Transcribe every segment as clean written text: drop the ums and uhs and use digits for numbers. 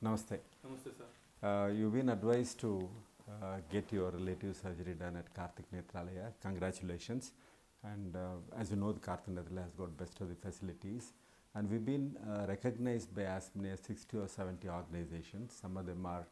Namaste. Namaste, sir. You've been advised to get your relative surgery done at Karthik Netralaya. Congratulations. And as you know, the Karthik Netralaya has got best of the facilities. And we've been recognized by as many as 60 or 70 organizations. Some of them are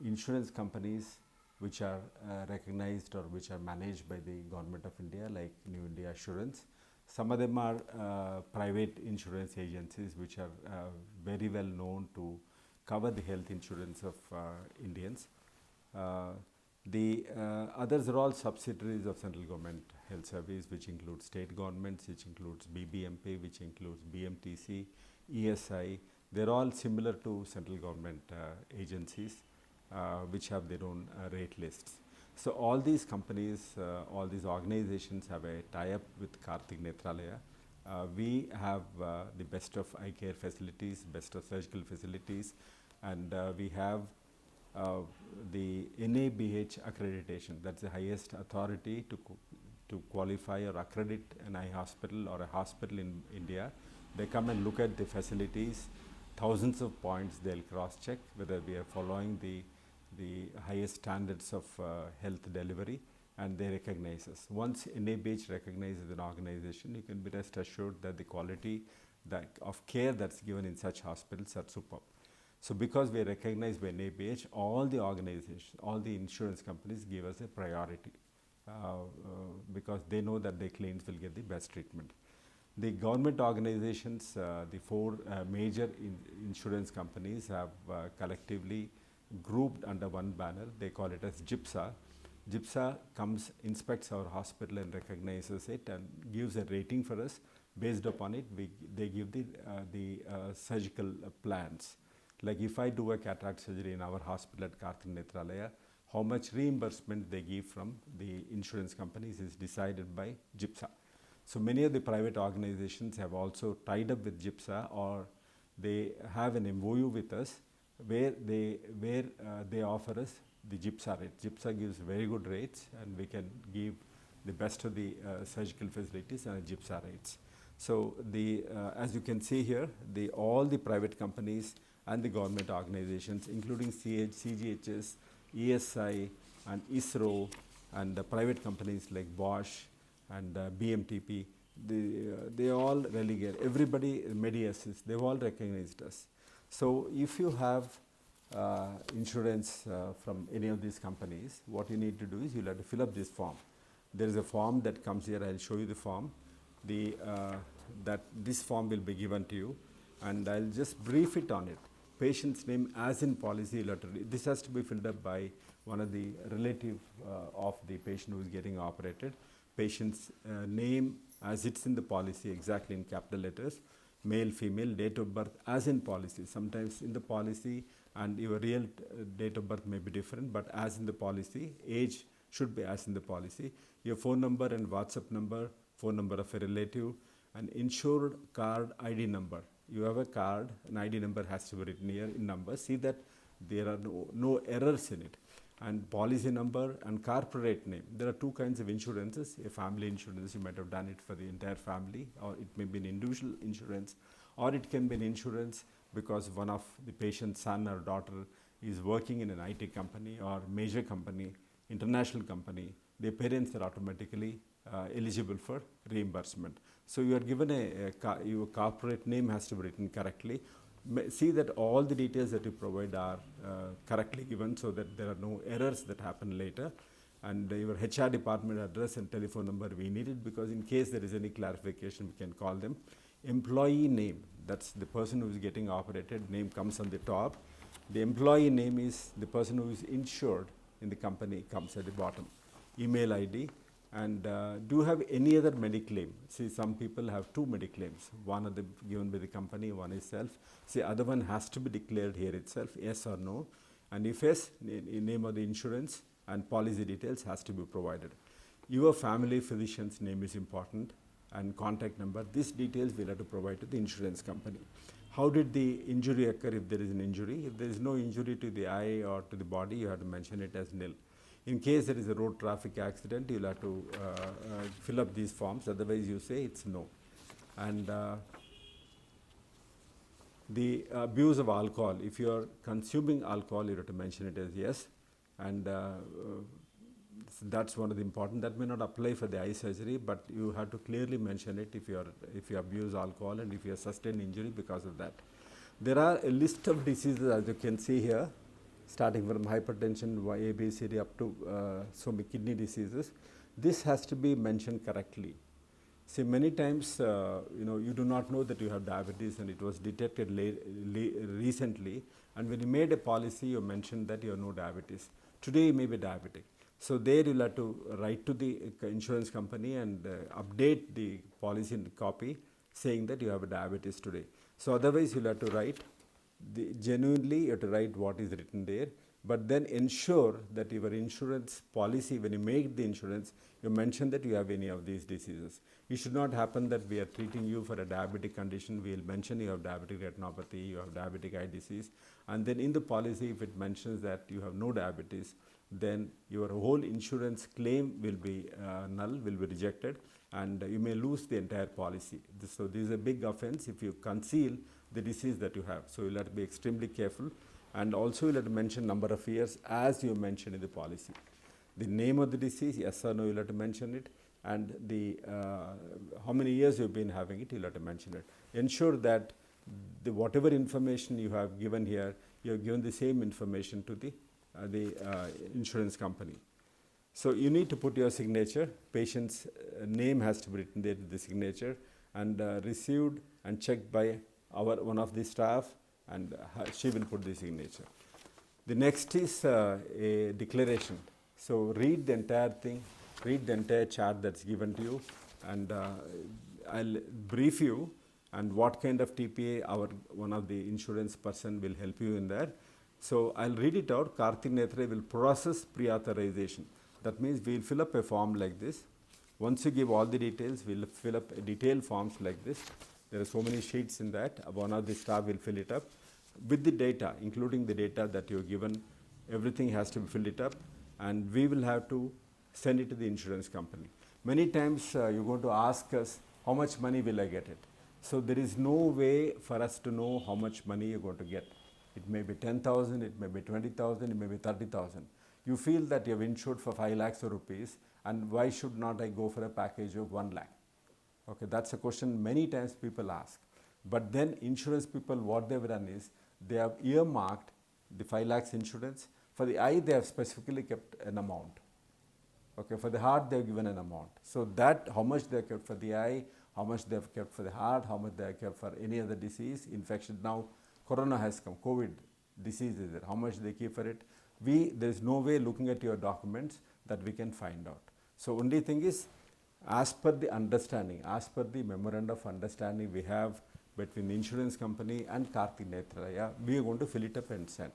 insurance companies which are recognized or which are managed by the Government of India, like New India Assurance. Some of them are private insurance agencies which are very well known to cover the health insurance of Indians. The others are all subsidiaries of central government health service, which includes state governments, which includes BBMP, which includes BMTC, ESI. They're all similar to central government agencies, which have their own rate lists. So all these companies, all these organizations have a tie-up with Karthik Netralaya. We have the best of eye care facilities, best of surgical facilities, and we have the NABH accreditation. That's the highest authority to qualify or accredit an eye hospital or a hospital in India. They come and look at the facilities, thousands of points they'll cross-check whether we are following the highest standards of health delivery, and they recognize us. Once NABH recognizes an organization, you can be rest assured that the quality of care that's given in such hospitals are superb. So because we are recognized by NABH, all the organizations, all the insurance companies give us a priority because they know that their clients will get the best treatment. The government organizations, the four major insurance companies have collectively grouped under one banner. They call it as GIPSA. GIPSA comes, inspects our hospital and recognizes it and gives a rating for us. Based upon it, they give the surgical plans. Like if I do a cataract surgery in our hospital at Karthik Netralaya, how much reimbursement they give from the insurance companies is decided by GIPSA. So many of the private organizations have also tied up with GIPSA, or they have an MOU with us where they offer us the GIPSA rates. GIPSA gives very good rates, and we can give the best of the surgical facilities and GIPSA rates. So as you can see here, all the private companies and the government organizations, including CGHS, ESI, and ISRO, and the private companies like Bosch and BMTP, they all relegate. Everybody, MediAssist, they've all recognized us. So if you have insurance from any of these companies, what you need to do is you'll have to fill up this form. There is a form that comes here. I'll show you the form. This form will be given to you, and I'll just brief it on it. Patient's name as in policy letter. This has to be filled up by one of the relative of the patient who is getting operated. Patient's name as it's in the policy, exactly in capital letters. Male, female, date of birth as in policy. Sometimes in the policy and your real date of birth may be different, but as in the policy, age should be as in the policy. Your phone number and WhatsApp number, phone number of a relative, and insured card ID number. You have a card, an ID number has to be written here in numbers. See that there are no errors in it. And policy number and corporate name. There are two kinds of insurances. A family insurance, you might have done it for the entire family, or it may be an individual insurance, or it can be an insurance because one of the patient's son or daughter is working in an IT company or major company, international company. Their parents are automatically eligible for reimbursement. So you are given your corporate name has to be written correctly. See that all the details that you provide are correctly given, so that there are no errors that happen later. And your HR department address and telephone number, we need it because in case there is any clarification, we can call them. Employee name, that's the person who is getting operated, name comes on the top. The employee name is the person who is insured in the company, comes at the bottom. Email ID. And do you have any other mediclaim? See, some people have two mediclaims. One of them given by the company, one is self. See, other one has to be declared here itself, yes or no. And if yes, name of the insurance and policy details has to be provided. Your family physician's name is important, and contact number. These details we'll have to provide to the insurance company. How did the injury occur if there is an injury? If there is no injury to the eye or to the body, you have to mention it as nil. In case there is a road traffic accident, you'll have to fill up these forms, otherwise you say it's no. And The abuse of alcohol, if you are consuming alcohol, you have to mention it as yes. And that's one of the important. That may not apply for the eye surgery, but you have to clearly mention it if you abuse alcohol and if you have sustained injury because of that. There are a list of diseases, as you can see here, starting from hypertension, A, B, C, D, up to so many kidney diseases. This has to be mentioned correctly. See, many times, you do not know that you have diabetes and it was detected recently, and when you made a policy, you mentioned that you have no diabetes. Today, you may be diabetic. So there you'll have to write to the insurance company and update the policy in the copy saying that you have a diabetes today. So otherwise, you'll have to write, genuinely you have to write what is written there, but then ensure that your insurance policy, when you make the insurance, you mention that you have any of these diseases. It should not happen that we are treating you for a diabetic condition, we will mention you have diabetic retinopathy, you have diabetic eye disease, and then in the policy if it mentions that you have no diabetes, then your whole insurance claim will be null, will be rejected, and you may lose the entire policy. So this is a big offense if you conceal the disease that you have. So you'll have to be extremely careful, and also you'll have to mention number of years as you mentioned in the policy. The name of the disease, yes or no, you'll have to mention it, and the how many years you've been having it, you'll have to mention it. Ensure that whatever information you have given here, you have given the same information to the insurance company. So you need to put your signature. Patient's name has to be written there with the signature, and received and checked by one of the staff, and she will put the signature. The next is a declaration. So read the entire thing, read the entire chart that's given to you, and I'll brief you and what kind of TPA one of the insurance person will help you in there. So I'll read it out. Karthik Netralaya will process pre-authorization. That means we'll fill up a form like this. Once you give all the details, we'll fill up detailed forms like this. There are so many sheets in that. One of the staff will fill it up with the data, including the data that you've given. Everything has to be filled it up, and we will have to send it to the insurance company. Many times you're going to ask us, how much money will I get it? So there is no way for us to know how much money you're going to get. It may be 10,000, it may be 20,000, it may be 30,000. You feel that you have insured for 5 lakhs of rupees, and why should not I go for a package of 1 lakh? Okay, that's a question many times people ask. But then insurance people, what they've done is, they have earmarked the 5 lakhs insurance. For the eye, they have specifically kept an amount. Okay, for the heart, they have given an amount. So that, how much they have kept for the eye, how much they have kept for the heart, how much they have kept for any other disease, infection. Now, Corona has come, COVID disease is there, how much they keep for it. There is no way looking at your documents that we can find out. So only thing is, as per the understanding, as per the memorandum of understanding we have between the insurance company and Karthik Netralaya, we are going to fill it up and send.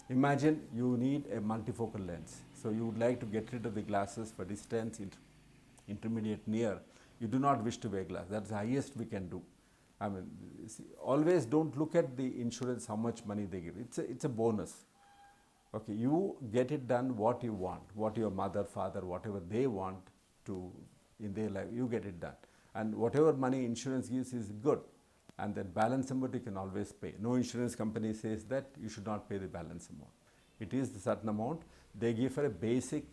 Imagine you need a multifocal lens. So you would like to get rid of the glasses for distance, intermediate, near. You do not wish to wear glass. That's the highest we can do. I mean, see, always don't look at the insurance, how much money they give. It's a bonus. Okay, you get it done what you want, what your mother, father, whatever they want to in their life, you get it done. And whatever money insurance gives is good. And then balance amount you can always pay. No insurance company says that you should not pay the balance amount. It is the certain amount. They give for a basic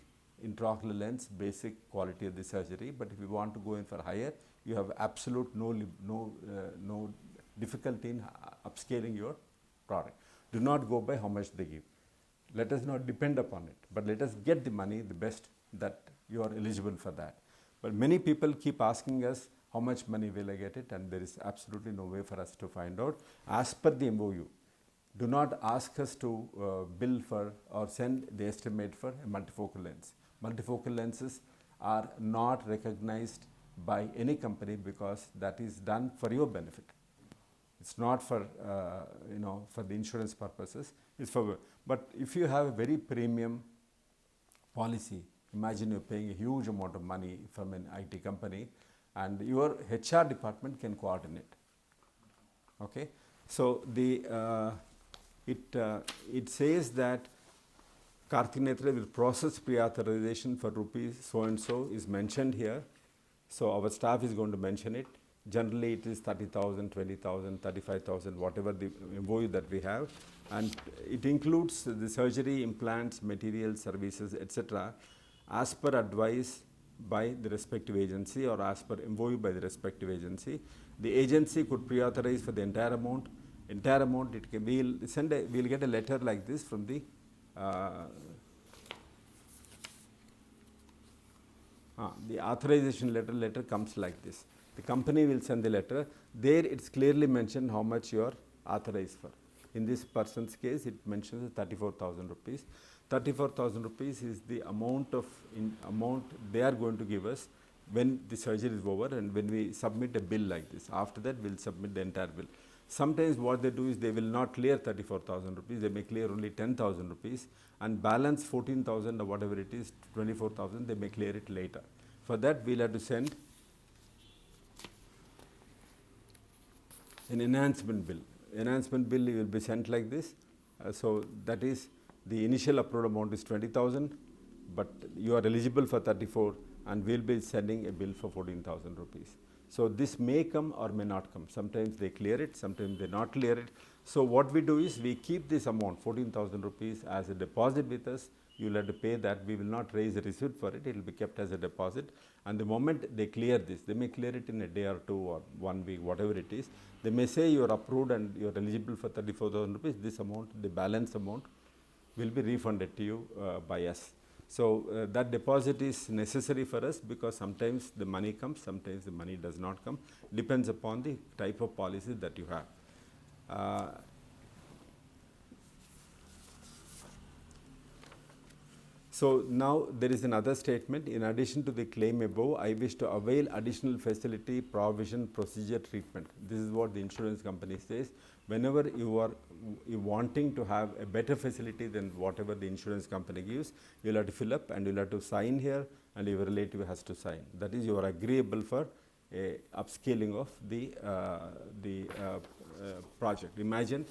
intraocular lens, basic quality of the surgery. But if you want to go in for higher, you have absolute no difficulty in upscaling your product. Do not go by how much they give. Let us not depend upon it, but let us get the money, the best that you are eligible for that. But many people keep asking us, how much money will I get it? And there is absolutely no way for us to find out. As per the MOU, do not ask us to bill for or send the estimate for a multifocal lens. Multifocal lenses are not recognized by any company because that is done for your benefit. It's not for for the insurance purposes. It's for. But if you have a very premium policy, imagine you're paying a huge amount of money from an IT company, and your HR department can coordinate. Okay, so it says that Karthik Netralaya will process pre-authorization for rupees so and so is mentioned here. So our staff is going to mention it. Generally it is 30,000, 20,000, 35,000, whatever the MOU that we have, and it includes the surgery, implants, materials, services, etc. as per advice by the respective agency or as per MOU by the respective agency. The agency could pre-authorize for the entire amount. Entire amount, it can, we'll get a letter like this from the authorization letter comes like this. The company will send the letter. There it's clearly mentioned how much you are authorized for. In this person's case, it mentions 34,000 rupees. 34,000 rupees is the amount they are going to give us when the surgery is over and when we submit a bill like this. After that, we'll submit the entire bill. Sometimes what they do is they will not clear 34,000 rupees, they may clear only 10,000 rupees and balance 14,000 or whatever it is, 24,000, they may clear it later. For that, we'll have to send an enhancement bill. Enhancement bill will be sent like this. So that is, the initial approved amount is 20,000, but you are eligible for 34 and we'll be sending a bill for 14,000 rupees. So this may come or may not come. Sometimes they clear it, sometimes they not clear it. So what we do is we keep this amount, 14,000 rupees, as a deposit with us. You will have to pay that. We will not raise a receipt for it. It will be kept as a deposit. And the moment they clear this, they may clear it in a day or two or 1 week, whatever it is. They may say you are approved and you are eligible for 34,000 rupees. This amount, the balance amount, will be refunded to you by us. So that deposit is necessary for us because sometimes the money comes, sometimes the money does not come. Depends upon the type of policy that you have. So now there is another statement. In addition to the claim above, I wish to avail additional facility, provision, procedure, treatment. This is what the insurance company says. Whenever you are wanting to have a better facility than whatever the insurance company gives, you will have to fill up and you will have to sign here and your relative has to sign. That is, you are agreeable for a upscaling of the project. Imagine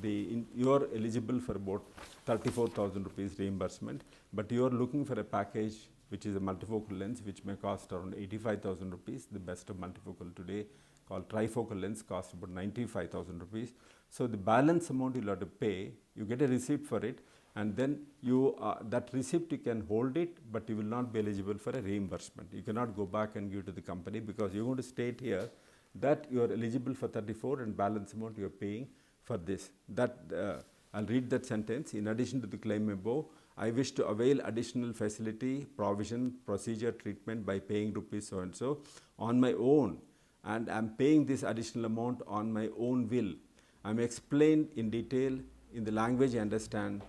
you are eligible for about 34,000 rupees reimbursement, but you are looking for a package which is a multifocal lens which may cost around 85,000 rupees. The best of multifocal today called trifocal lens costs about 95,000 rupees. So the balance amount you will have to pay, you get a receipt for it, and then that receipt you can hold it, but you will not be eligible for a reimbursement. You cannot go back and give to the company because you are going to state here that you are eligible for 34 and balance amount you are paying for this. That I'll read that sentence. In addition to the claim above, I wish to avail additional facility, provision, procedure, treatment by paying rupees so and so on my own, and I am paying this additional amount on my own will. I am explained in detail in the language I understand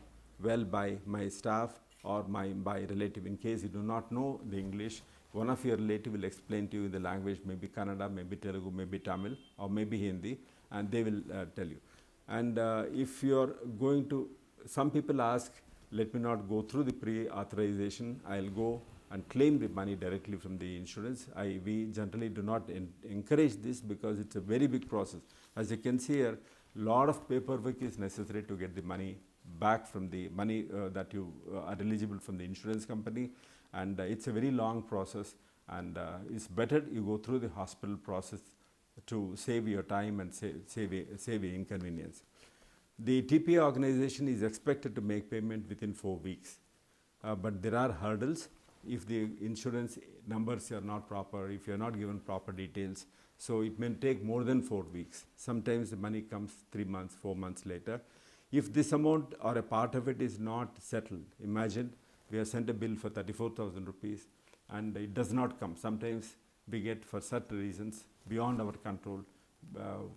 well by my staff or by relative. In case you do not know the English, one of your relative will explain to you in the language, maybe Kannada, maybe Telugu, maybe Tamil, or maybe Hindi, and they will tell you. And if you are going to, some people ask, let me not go through the pre-authorization, I will go and claim the money directly from the insurance. We generally do not encourage this because it's a very big process. As you can see here, lot of paperwork is necessary to get the money back from the money that you are eligible from the insurance company, and it's a very long process, and it's better you go through the hospital process to save your time and save inconvenience. The TPA organization is expected to make payment within 4 weeks, but there are hurdles. If the insurance numbers are not proper, if you are not given proper details, so it may take more than 4 weeks. Sometimes the money comes 3 months, 4 months later. If this amount or a part of it is not settled, imagine we have sent a bill for 34,000 rupees and it does not come. Sometimes we get, for certain reasons beyond our control,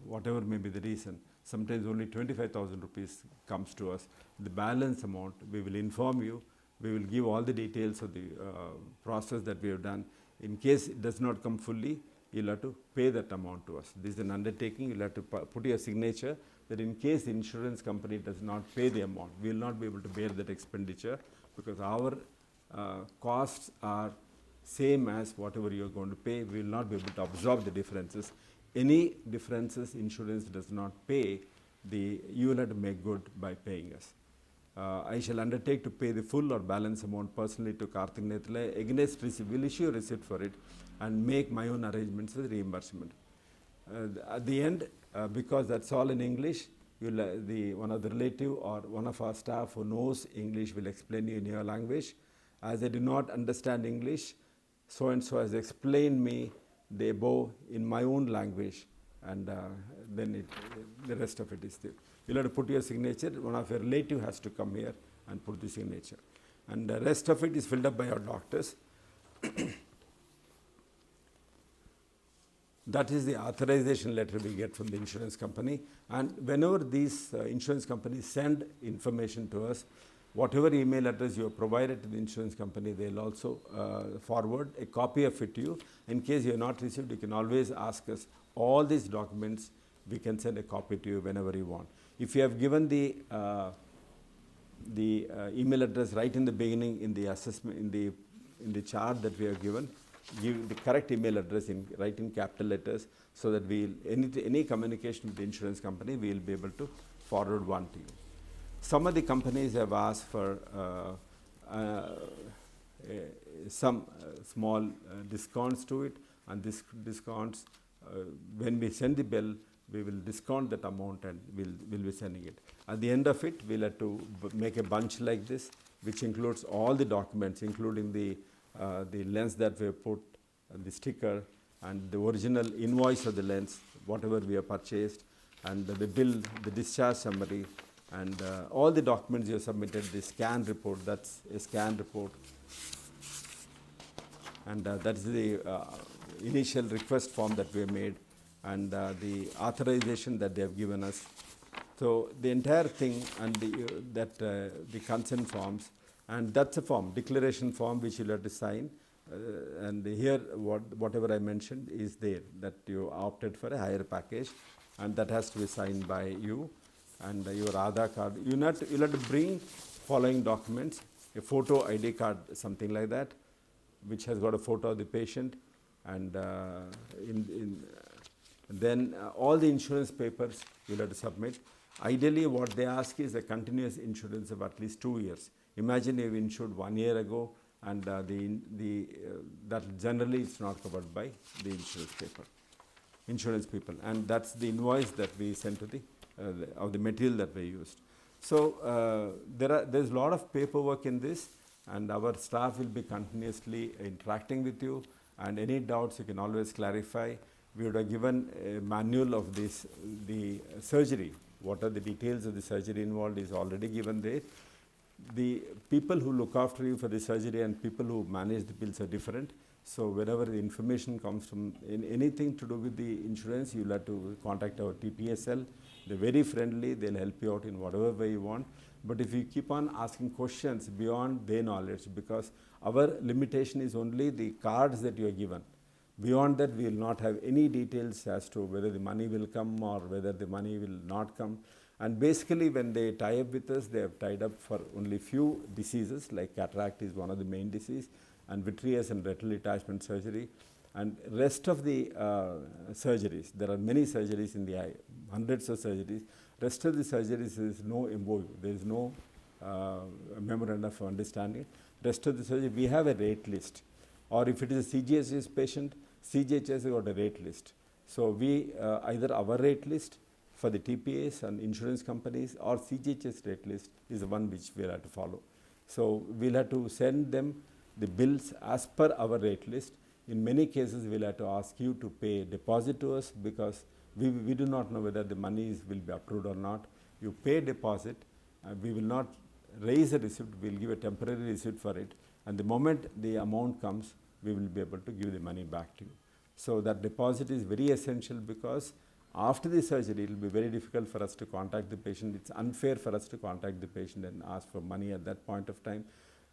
whatever may be the reason, sometimes only 25,000 rupees comes to us. The balance amount, we will inform you. We will give all the details of the process that we have done. In case it does not come fully, you will have to pay that amount to us. This is an undertaking. You will have to put your signature that in case the insurance company does not pay the amount, we will not be able to bear that expenditure because our costs are same as whatever you are going to pay. We will not be able to absorb the differences. Any differences insurance does not pay, you will have to make good by paying us. I shall undertake to pay the full or balance amount personally to Karthik Netralaya against receipt. Will issue a receipt for it and make my own arrangements for the reimbursement. At the end, because that's all in English, one of the relative or one of our staff who knows English will explain you in your language. As I do not understand English, so and so has explained me the above in my own language, and then the rest of it is there. You'll have to put your signature. One of your relative has to come here and put the signature, and the rest of it is filled up by our doctors. That is the authorization letter we get from the insurance company, and whenever these insurance companies send information to us, whatever email address you have provided to the insurance company, they'll also forward a copy of it to you. In case you have not received, you can always ask us. All these documents, we can send a copy to you whenever you want. If you have given the email address right in the beginning in the assessment, in the chart that we have given, give the correct email address right in capital letters, so that any communication with the insurance company, we will be able to forward one to you. Some of the companies have asked for some small discounts to it, and these discounts, when we send the bill, we will discount that amount and we'll be sending it. At the end of it, we'll have to make a bunch like this, which includes all the documents, including the lens that we have put, the sticker, and the original invoice of the lens, whatever we have purchased, and the bill, the discharge summary, and all the documents you have submitted, the scan report, that's a scan report, and that's the initial request form that we have made, and the authorization that they have given us. So the entire thing, and the consent forms, and that's a form, declaration form, which you'll have to sign. And here, whatever I mentioned is there, that you opted for a higher package, and that has to be signed by you, and your Aadhaar card. You'll have to bring following documents: a photo ID card, something like that, which has got a photo of the patient, and then all the insurance papers you'll have to submit. Ideally, what they ask is a continuous insurance of at least 2 years. Imagine you've insured 1 year ago, and that generally is not covered by the insurance people, and that's the invoice that we sent to of the material that we used. So there's a lot of paperwork in this, and our staff will be continuously interacting with you, and any doubts you can always clarify. We would have given a manual of the surgery. What are the details of the surgery involved is already given there. The people who look after you for the surgery and people who manage the bills are different. So wherever the information comes from, in anything to do with the insurance, you'll have to contact our TPA cell. They're very friendly. They'll help you out in whatever way you want. But if you keep on asking questions beyond their knowledge, because our limitation is only the cards that you are given. Beyond that, we will not have any details as to whether the money will come or whether the money will not come. And basically, when they tie up with us, they have tied up for only few diseases, like cataract is one of the main disease, and vitreous and retinal detachment surgery, and rest of the surgeries. There are many surgeries in the eye, hundreds of surgeries. Rest of the surgeries is no MOU. There is no memorandum of understanding. Rest of the surgery, we have a rate list. Or if it is a CGHS patient, CGHS has got a rate list. So we either our rate list for the TPAs and insurance companies, or CGHS rate list is the one which we'll have to follow. So we'll have to send them the bills as per our rate list. In many cases, we'll have to ask you to pay a deposit to us, because we do not know whether the money will be approved or not. You pay deposit, we will not raise a receipt, we'll give a temporary receipt for it, and the moment the amount comes, we will be able to give the money back to you. So that deposit is very essential, because after the surgery, it will be very difficult for us to contact the patient. It's unfair for us to contact the patient and ask for money at that point of time.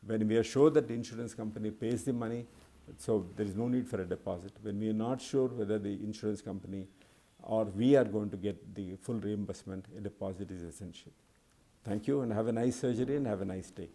When we are sure that the insurance company pays the money, so there is no need for a deposit. When we are not sure whether the insurance company or we are going to get the full reimbursement, a deposit is essential. Thank you, and have a nice surgery and have a nice day.